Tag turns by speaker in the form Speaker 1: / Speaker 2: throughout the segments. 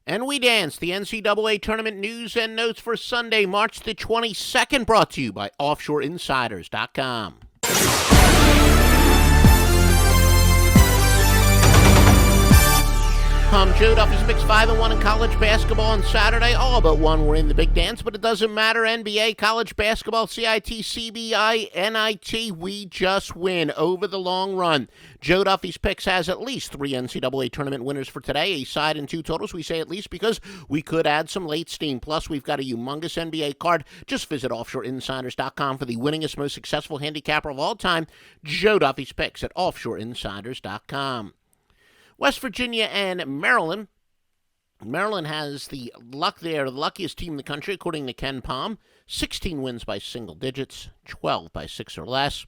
Speaker 1: And we dance the NCAA Tournament news and notes for Sunday, March the 22nd, brought to you by OffshoreInsiders.com. Joe Duffy's picks 5-1 in college basketball on Saturday. All but one were in the big dance, but it doesn't matter. NBA, college basketball, CIT, CBI, NIT, we just win over the long run. Joe Duffy's picks has at least 3 NCAA tournament winners for today, a side and 2 totals. We say at least because we could add some late steam. Plus, we've got a humongous NBA card. Just visit OffshoreInsiders.com for the winningest, most successful handicapper of all time, Joe Duffy's picks at OffshoreInsiders.com. West Virginia and Maryland. Maryland has the luck there, the luckiest team in the country, according to Ken Palm. 16 wins by single digits, 12 by 6 or less.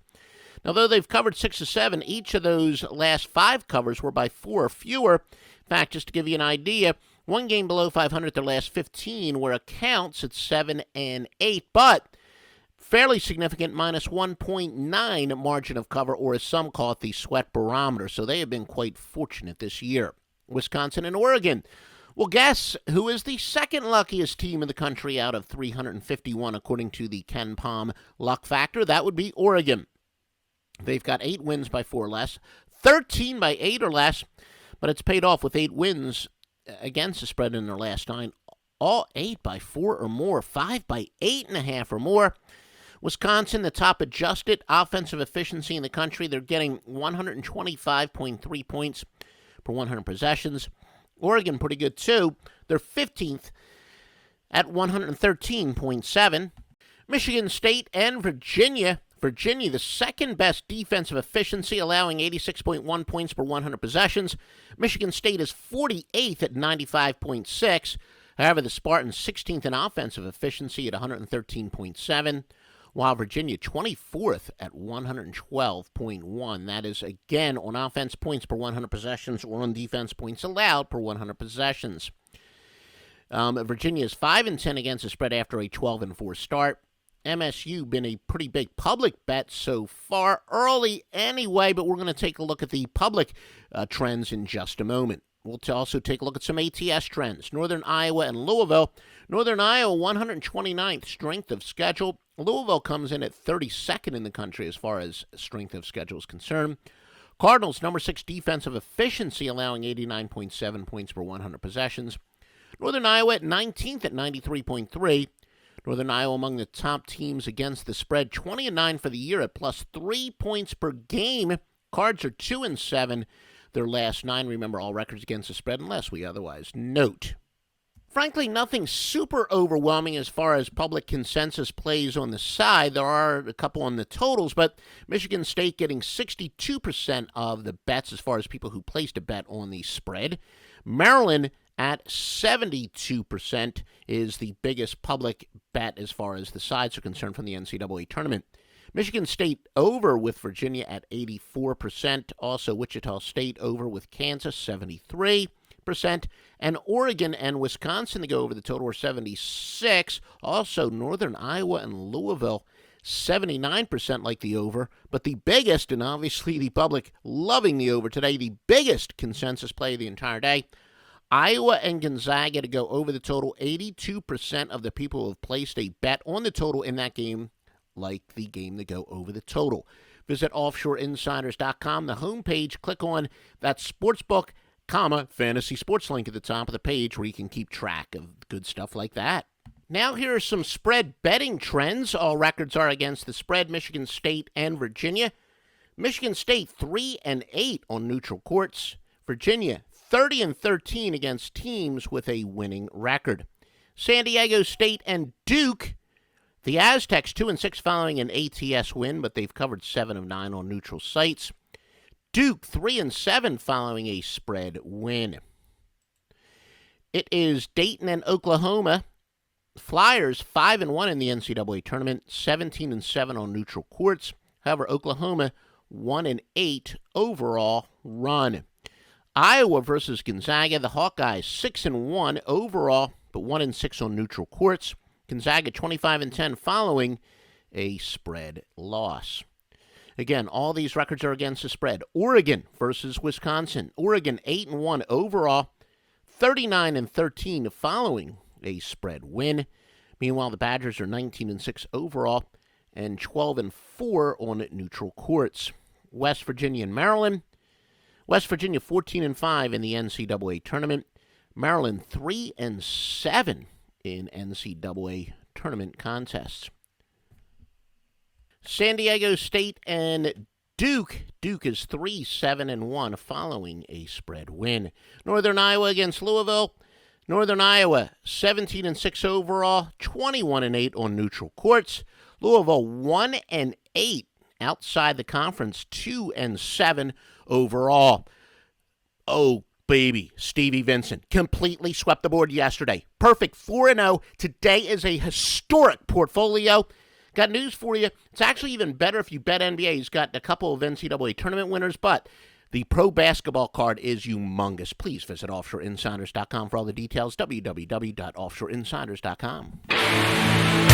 Speaker 1: Now, though they've covered 6 of 7, each of those last 5 covers were by 4 or fewer. In fact, just to give you an idea, one game below 500 their last 15, where it counts at 7 and 8, but fairly significant minus 1.9 margin of cover, or as some call it, the sweat barometer. So they have been quite fortunate this year. Wisconsin and Oregon. Well, guess who is the second luckiest team in the country out of 351, according to the Ken Palm luck factor? That would be Oregon. They've got 8 wins by 4 or less, 13 by 8 or less, but it's paid off with 8 wins against the spread in their last 9. All 8 by 4 or more, 5 by 8.5 or more. Wisconsin, the top adjusted offensive efficiency in the country. They're getting 125.3 points per 100 possessions. Oregon, pretty good too. They're 15th at 113.7. Michigan State and Virginia. Virginia, the second best defensive efficiency, allowing 86.1 points per 100 possessions. Michigan State is 48th at 95.6. However, the Spartans 16th in offensive efficiency at 113.7. While Virginia 24th at 112.1. That is, again, on offense points per 100 possessions or on defense points allowed per 100 possessions. Virginia is 5-10 against the spread after a 12-4 start. MSU been a pretty big public bet so far, early anyway, but we're going to take a look at the public trends in just a moment. We'll also take a look at some ATS trends. Northern Iowa and Louisville. Northern Iowa, 129th strength of schedule. Louisville comes in at 32nd in the country as far as strength of schedule is concerned. Cardinals, number 6 defensive efficiency, allowing 89.7 points per 100 possessions. Northern Iowa at 19th at 93.3. Northern Iowa among the top teams against the spread, 20-9 for the year at plus 3 points per game. Cards are 2-7. Their last 9, remember, all records against the spread unless we otherwise note. Frankly, nothing super overwhelming as far as public consensus plays on the side. There are a couple on the totals, but Michigan State getting 62% of the bets as far as people who placed a bet on the spread. Maryland at 72% is the biggest public bet as far as the sides are concerned from the NCAA tournament. Michigan State over with Virginia at 84%. Also, Wichita State over with Kansas, 73%. And Oregon and Wisconsin to go over the total are 76%. Also, Northern Iowa and Louisville, 79% like the over. But the biggest, and obviously the public loving the over today, the biggest consensus play of the entire day, Iowa and Gonzaga to go over the total. 82% of the people who have placed a bet on the total in that game like the game to go over the total. Visit OffshoreInsiders.com, the homepage. Click on that sportsbook, fantasy sports link at the top of the page where you can keep track of good stuff like that. Now here are some spread betting trends. All records are against the spread, Michigan State and Virginia. Michigan State 3-8 on neutral courts. Virginia 30-13 against teams with a winning record. San Diego State and Duke. The Aztecs 2-6 following an ATS win, but they've covered 7 of 9 on neutral sites. Duke 3-7 following a spread win. It is Dayton and Oklahoma. Flyers 5-1 in the NCAA tournament, 17-7 on neutral courts. However, Oklahoma 1-8 overall run. Iowa versus Gonzaga. The Hawkeyes 6-1 overall, but 1-6 on neutral courts. Gonzaga 25-10 following a spread loss. Again, all these records are against the spread. Oregon versus Wisconsin. Oregon 8-1 overall, 39-13 following a spread win. Meanwhile, the Badgers are 19-6 overall and 12-4 on neutral courts. West Virginia and Maryland. West Virginia 14-5 in the NCAA Tournament. Maryland 3-7 in NCAA Tournament contests. San Diego State and Duke. Duke is 3-7-1 following a spread win. Northern Iowa against Louisville. Northern Iowa 17-6 overall, 21-8 on neutral courts. Louisville 1-8 outside the conference, 2-7 overall. Oh, baby, Stevie Vincent completely swept the board yesterday. Perfect 4-0. Today is a historic portfolio. Got news for you. It's actually even better if you bet NBA. He's got a couple of NCAA tournament winners, but the pro basketball card is humongous. Please visit offshoreinsiders.com for all the details. www.offshoreinsiders.com.